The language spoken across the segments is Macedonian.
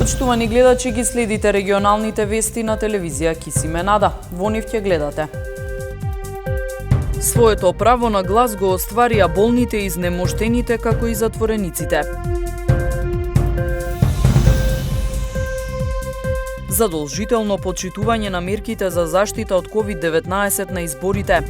Почитувани гледачи, ги следите регионалните вести на телевизија Кисиме Нада. Во нив ќе гледате. Своето право на глас го остварија болните и изнемоштените, како и затворениците. Задолжително почитување на мерките за заштита од COVID-19 на изборите.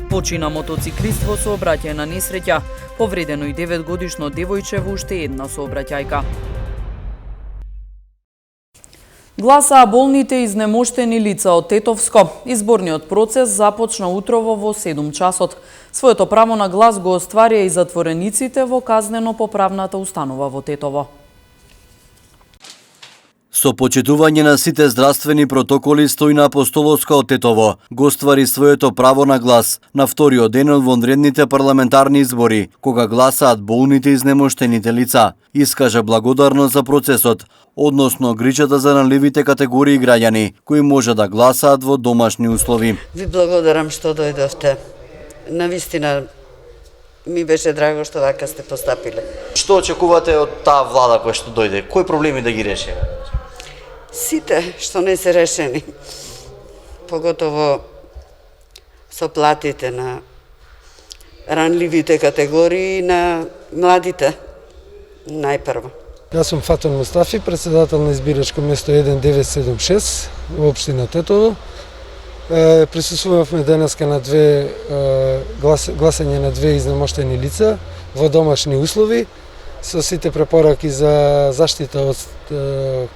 Почина мотоциклист во сообраќајна несреќа. Повредено и 9-годишно девојче во уште една сообраќајка. Гласаа болните изнемоштени лица од Тетовско. Изборниот процес започна утрово во 7 часот. Своето право на глас го остварија и затворениците во казнено-поправната установа во Тетово. Со почитување на сите здравствени протоколи, Стојна Апостоловска од Тетово го оствари своето право на глас на вториот ден од вонредните парламентарни избори, кога гласаат болните изнемоштените лица. Искажа благодарност за процесот, односно грижата за ранливите категории граѓани, кои може да гласаат во домашни услови. Ви благодарам што дојдовте. Навистина ми беше драго што вака сте постапиле. Што очекувате од таа влада која што дојде? Кои проблеми да ги реши? Сите што не се решени. Поготово со платите на ранливите категории и на младите најпрво. Јас сум Фатон Мустафи, председател на избирачко место 1976 во општина Тетово. Присуствувавме денеска на гласање на две изнемоштени лица во домашни услови со сите препораки за заштита од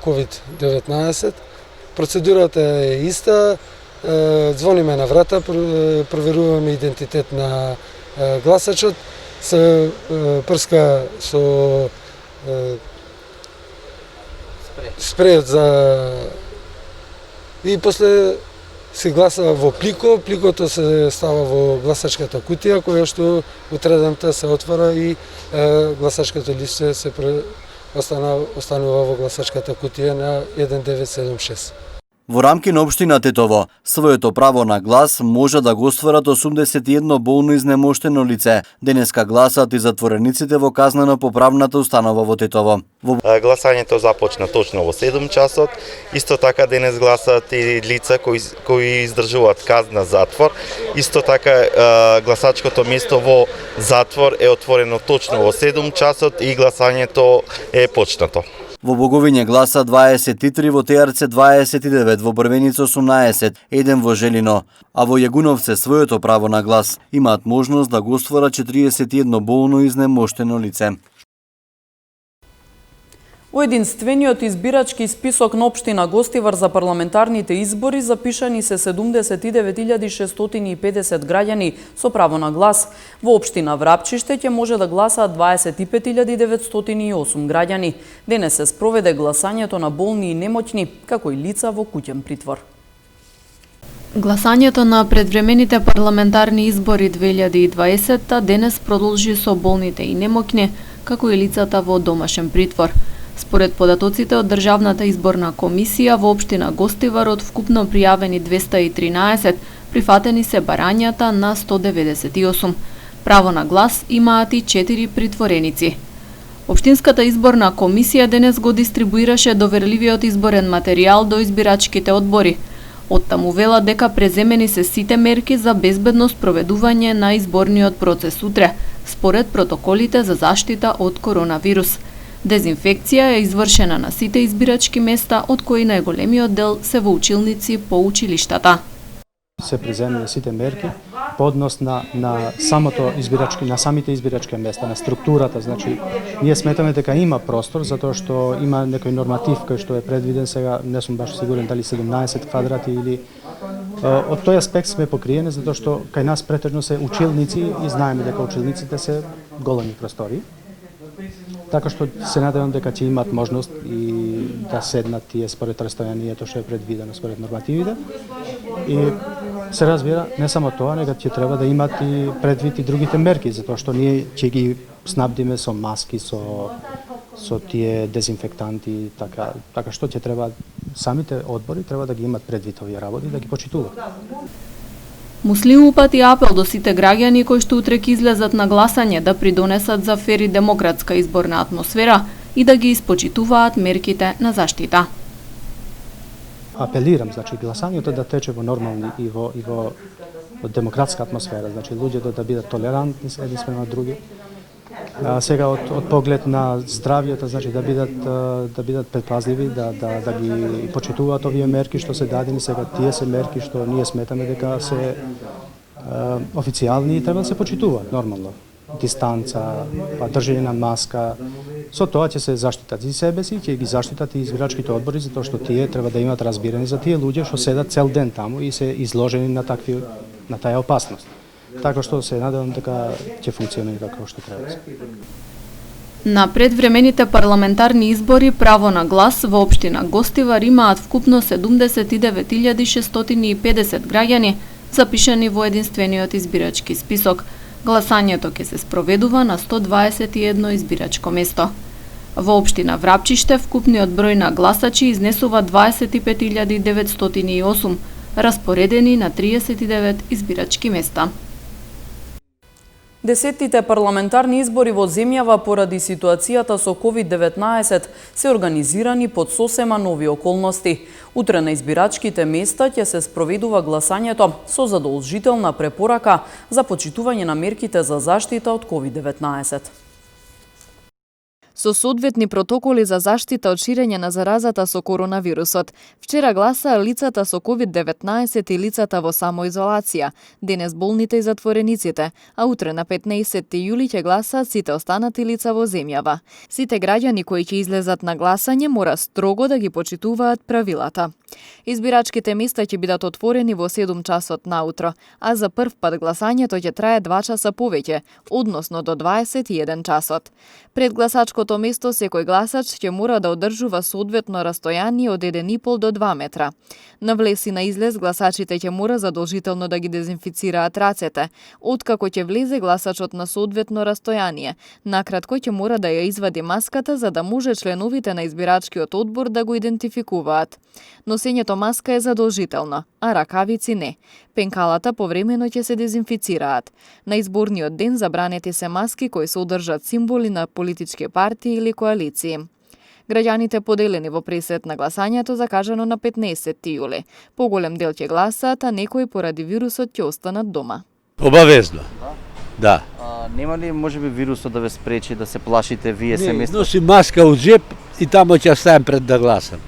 COVID-19. Процедурата е иста, звониме на врата, проверуваме идентитет на гласачот, се прска со спрејот за и после се гласа во плико, пликото се става во гласачката кутија, која што утредента се отвора и гласачкото листе се останува во гласачката кутија на 1976. Во рамки на општина Тетово, своето право на глас може да го остварат 81 болно изнемоштено лице. Денеска гласаат и затворениците во казнено-поправната установа во Тетово. Гласањето започна точно во 7 часот. Исто така денес гласаат и лица кои издржуваат казна затвор. Исто така гласачкото место во затвор е отворено точно во 7 часот и гласањето е почнато. Во Боговиње гласа 23, во Теарце 29, во Брвеница 18, еден во Желино, а во Јагуновце своето право на глас имаат можност да го остварат 41 болно изнемоштено лице. Во единствениот избирачки список на општина Гостивар за парламентарните избори запишани се 79.650 граѓани со право на глас. Во општина Врапчиште ќе може да гласаат 25.908 граѓани. Денес се спроведе гласањето на болни и немоќни, како и лица во куќен притвор. Гласањето на предвремените парламентарни избори 2020 денес продолжи со болните и немоќни, како и лицата во домашен притвор. Според податоците од Државната изборна комисија во општина Гостивар од вкупно пријавени 213, прифатени се барањата на 198. Право на глас имаат и 4 притвореници. Општинската изборна комисија денес го дистрибуираше доверливиот изборен материјал до избирачките одбори. Оттаму вела дека преземени се сите мерки за безбедно спроведување на изборниот процес утре, според протоколите за заштита од коронавирус. Дезинфекција е извршена на сите избирачки места, од кои најголемиот дел се во училници по училиштата. Се преземени сите мерки по однос на самите избирачки места, на структурата, значи ние сметаме дека има простор затоа што има некој норматив кој што е предвиден сега, не сум баш сигурен дали 17 квадрати или од тој аспект сме покриени затоа што кај нас претежно се училници и знаеме дека училниците се големи простори. Така што се надевам дека ќе имаат можност и да седнат тие според растојанието што е предвидено според нормативите. И се разбира, не само тоа, него ќе треба да имаат и предвид и другите мерки, затоа што ние ќе ги снабдиме со маски, со тие дезинфектанти, така што ќе треба самите одбори треба да ги имаат предвид овие работи, да ги почитуваат. Мусли упати апел до сите граѓани кои што утре ќе излезат на гласање да придонесат за фер и демократска изборна атмосфера и да ги испочитуваат мерките на заштита. Апелирам, значи, гласањето да тече во нормални и во демократска атмосфера, значи, луѓето да бидат толерантни едни спрема други. Сега од поглед на здравјето, значи, да бидат предпазливи, да ги почитуваат овие мерки што се дадени сега, тие се мерки што ние сметаме дека се официјални и треба да се почитуваат нормално. Дистанца, па држење на маска. Со тоа ќе се заштитат и себе си, ќе ги заштитат и избирачките одбори, затоа што тие треба да имаат разбирање за тие луѓе што седат цел ден таму и се изложени на таа опасност. Така што се надевам дека ќе функционира како што треба. На предвремените парламентарни избори право на глас во општина Гостивар имаат вкупно 79.650 граѓани запишани во единствениот избирачки список. Гласањето ќе се спроведува на 121 избирачко место. Во општина Врапчиште вкупниот број на гласачи изнесува 25.908, распоредени на 39 избирачки места. Десеттите парламентарни избори во земјава поради ситуацијата со COVID-19 се организирани под сосема нови околности. Утре на избирачките места ќе се спроведува гласањето со задолжителна препорака за почитување на мерките за заштита од COVID-19. Со соодветни протоколи за заштита од ширење на заразата со коронавирусот. Вчера гласаа лицата со COVID-19 и лицата во самоизолација, денес болните и затворениците, а утре на 15 јули ќе гласаат сите останати лица во земјава. Сите граѓани кои ќе излезат на гласање мора строго да ги почитуваат правилата. Избирачките места ќе бидат отворени во 7 часот наутро, а за прв пат гласањето ќе трае 2 часа повеќе, односно до 21 часот. Пред гласачкото место секој гласач ќе мора да одржува соодветно растојание од 1,5 до 2 метра. На влез и на излез гласачите ќе мора задолжително да ги дезинфицираат рацете. Откако ќе влезе гласачот на соодветно растојание, накратко ќе мора да ја извади маската за да може членовите на избирачкиот одбор да го идентификуваат. Носењето маска е задолжително, а ракавици не. Пенкалата повремено ќе се дезинфицираат. На изборниот ден забранети се маски кои содржат символи на политички партии или коалиции. Граѓаните поделени во пресет на гласањето закажано на 15 јули. Поголем дел ќе гласаат, а некои поради вирусот ќе останат дома. Обавезно. Да. Нема ли можеби вирусот да ве спречи да се плашите вие семејство? Носи маска од джеп и тамо ќе ставам пред да гласам.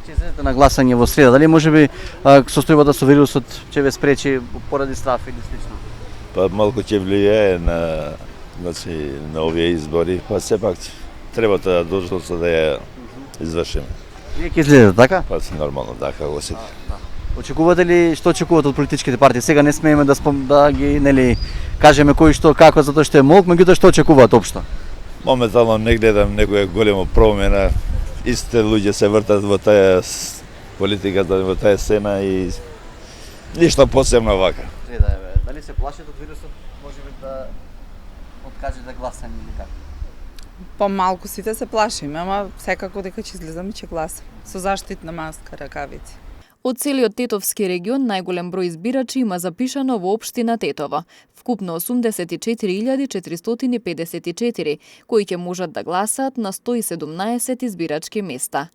Ќе излезете на гласање во среда, дали можеби состојбата со вирусот ќе ве спречи поради страф или слично? Па малку ќе влијае на овие избори, па сепак треба да должност да ја извршиме. Вие ќе излезете, така? Па нормално, така го се. Очекувате ли, што очекувате од политичките партии? Сега не смееме да ги, нели, кажеме кој што како, затоа што е молк, меѓутоа што очекуваат општо? Моментално не гледам некоја голема промена. Истите луѓе се вртат во таа политика, во таа сцена и ништо посебно вака. Дали се плашат од вирусот, можеби да откажете гласање или како? Помалку сите се плашиме, ама секако дека ќе излезам и ќе гласам. Со заштитна маска, ракавици. Од целиот Тетовски регион најголем број избирачи има запишано во општина Тетово, вкупно 84.454, кои ќе можат да гласаат на 117 избирачки места.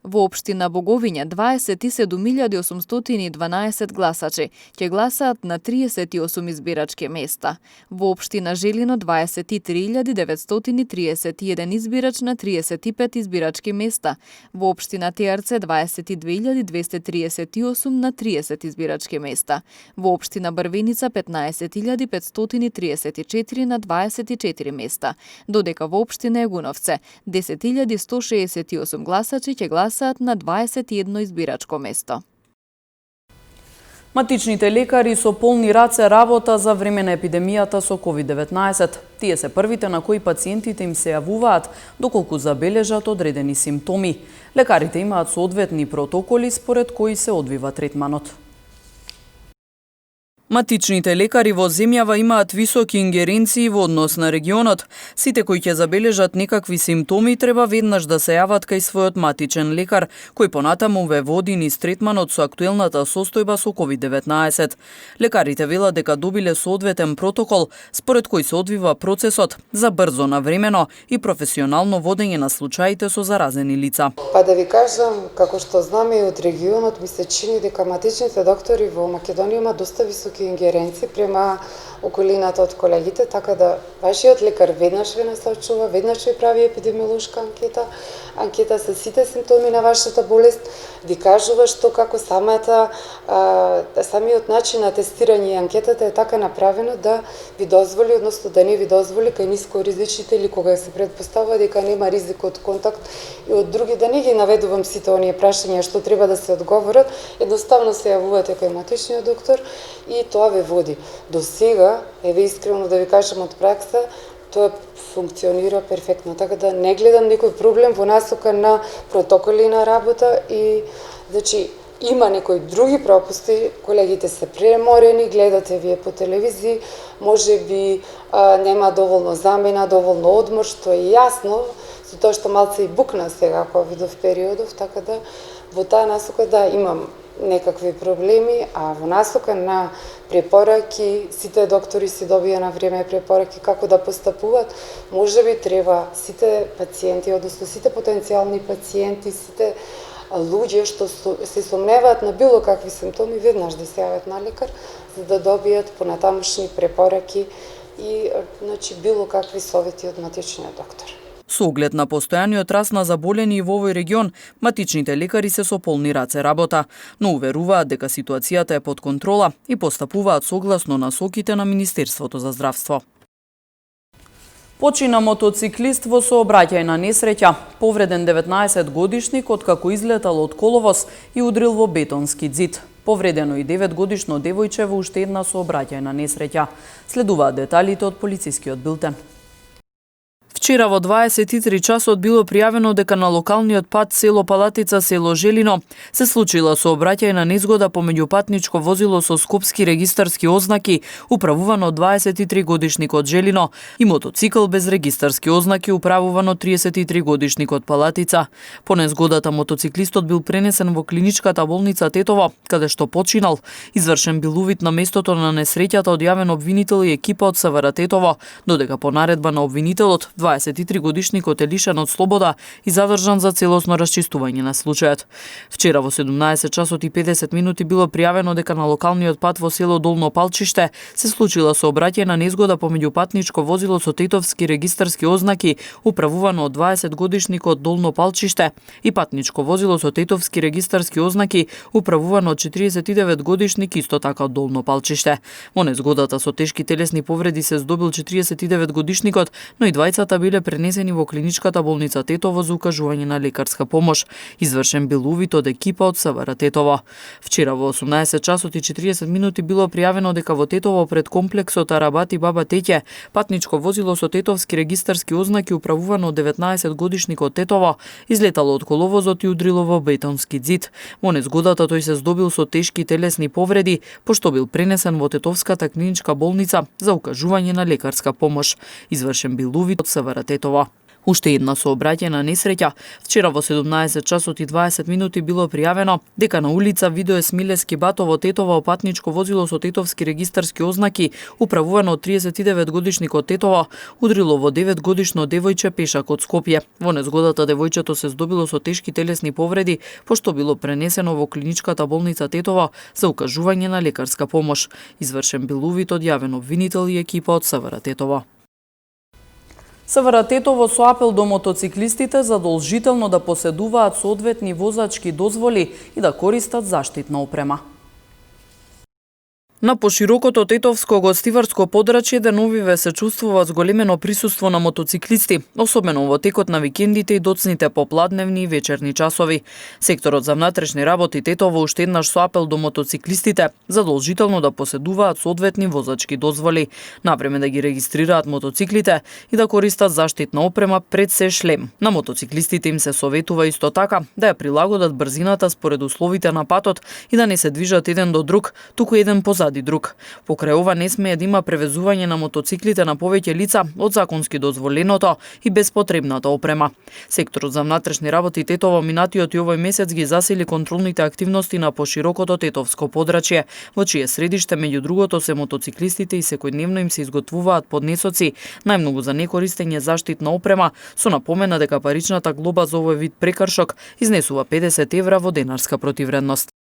Во општина Боговиња 27.812 гласачи ќе гласаат на 38 избирачки места. Во општина Желино 23.931 избирач на 35 избирачки места. Во општина Теарце 22.238 на 30 избирачки места. Во општина Брвеница 15.534 на 24 места. Додека во општина Егуновце 10.168 гласачи ќе гласаат на 21 избирачко место. Матичните лекари со полни раце работа за време на епидемијата со COVID-19. Тие се првите на кои пациентите им се јавуваат доколку забележат одредени симптоми. Лекарите имаат соодветни протоколи според кои се одвива третманот. Матичните лекари во земјава имаат високи ингеренции во однос на регионот. Сите кои ќе забележат некакви симптоми треба веднаш да се јават кај својот матичен лекар, кој понатаму ве води низ третманот со актуелната состојба со COVID-19. Лекарите велат дека добиле соодветен протокол според кој се одвива процесот за брзо, навремено и професионално водење на случаите со заразени лица. Па да ви кажам, како што знаме и од регионот, ми се чини дека матичните доктори во Македонија имаат доста високи ингеренции према околината од колегите, така да вашиот лекар веднаш ве насочува, веднаш ви прави епидемиолошка анкета со сите симптоми на вашата болест, ви кажува што како самиот начин на тестирање и анкетата е така направено да ви дозволи, односно да не ви дозволи кај нискоризичните или кога се предпоставува дека нема ризик од контакт и од други, да не ги наведувам сите оние прашања што треба да се одговорат, едноставно се јавувате кај матичниот доктор и тоа ве води. До сега, еве искрено да ви кажам од пракса, тоа функционира перфектно, така да не гледам некој проблем во насока на протоколи на работа и значи има некои други пропусти, колегите се преморени, гледате вие по телевизии, може би нема доволно замена, доволно одмор, што е јасно, со тоа што малце и букна сега ковидов периодов, така да во таа насока да имам некакви проблеми, а во насока на препораки, сите доктори си добија на време препораки како да постапуваат, може би треба сите пациенти, односно сите потенцијални пациенти, сите луѓе што се сомневаат на било какви симптоми, веднаш да се јават на лекар, за да добијат понатамошни препораки и значи било какви совети од матичниот доктор. Со оглед на постојаниот раст на заболени и во овој регион, матичните лекари се со полни раце работа, но уверуваат дека ситуацијата е под контрола и постапуваат согласно насоките на Министерството за здравство. Почина мотоциклист во сообраќајна несреќа. Повреден 19-годишник откако излетал од коловоз и удрил во бетонски ѕид. Повредено и 9-годишно девојче во уште една сообраќајна несреќа. Следуваат деталите од полицискиот билтен. Вчера во 23 часот било пријавено дека на локалниот пат село Палатица, село Желино се случила сообраќајна незгода помеѓу патничко возило со скопски регистарски ознаки управувано од 23 годишник од Желино и мотоцикл без регистарски ознаки управувано 33 годишник од Палатица. По незгодата мотоциклистот бил пренесен во клиничката болница Тетово, каде што починал. Извршен бил увид на местото на несреќата од јавен обвинител и екипа од СВР Тетово, додека по наредба на обвинителот 23 годишникот е лишен од слобода и задржан за целосно расчистување на случајот. Вчера во 17 часот и 50 минути било пријавено дека на локалниот пат во село Долно Палчиште се случила сообраќајна незгода помеѓу патничко возило со тетовски регистарски ознаки управувано од 20 годишникот Долно Палчиште и патничко возило со тетовски регистарски ознаки управувано од 49 годишник исто така од Долно Палчиште. Во незгодата со тешки телесни повреди се здобил 49 годишникот, но и двајцата биле пренесени во клиничката болница Тетово за укажување на лекарска помош. Извршен бил увид од екипа од СВР Тетово. Вчера во 18 часот и 40 минути било пријавено дека во Тетово пред комплексот Арабати Баба Теќе патничко возило со тетовски регистарски ознаки управувано од 19 годишник од Тетово излетало од коловозот и удрило во бетонски ѕид. Во незгодата тој се здобил со тешки телесни повреди, пошто бил пренесен во Тетовската клиничка болница за укажување на лекарска помош. Извршен бил увид од СВР Тетово. Уште една сообраќајна несреќа. Вчера во 17 часот и 20 минути било пријавено дека на улица Видое Смилески Бато во Тетово патничко возило со тетовски регистарски ознаки управувано од 39 годишник од Тетово удрило во 9 годишно девојче пешак од Скопје. Во незгодата девојчето се здобило со тешки телесни повреди, пошто било пренесено во клиничката болница Тетово за укажување на лекарска помош. Извршен бил увид од јавен обвинител и екипа од СВР Тетово. СВР Тетово со апел до мотоциклистите задолжително да поседуваат соодветни возачки дозволи и да користат заштитна опрема. На поширокото тетовско гостиварско подрачје деновиве се чувствува зголемено присуство на мотоциклисти, особено во текот на викендите и доцните попладневни и вечерни часови. Секторот за внатрешни работи Тетово уште еднаш со апел до мотоциклистите задолжително да поседуваат соодветни возачки дозволи, навреме да ги регистрираат мотоциклите и да користат заштитна опрема, пред се шлем. На мотоциклистите им се советува исто така да ја прилагодат брзината според условите на патот и да не се движат еден до друг, туку еден позади заради друг. Покрај ова не смее да има превезување на мотоциклите на повеќе лица од законски дозволеното и без потребната опрема. Секторот за внатрешни работи Тетово минатиот и овој месец ги засили контролните активности на поширокото тетовско подрачје, во чие средиште меѓу другото се мотоциклистите и секојдневно им се изготвуваат поднесоци, најмногу за некористење заштитна опрема, со напомена дека паричната глоба за овој вид прекршок изнесува 50 евра во денарска противредност.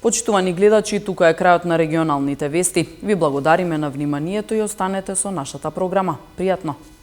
Почитувани гледачи, тука е крајот на регионалните вести. Ви благодариме на вниманието и останете со нашата програма. Пријатно!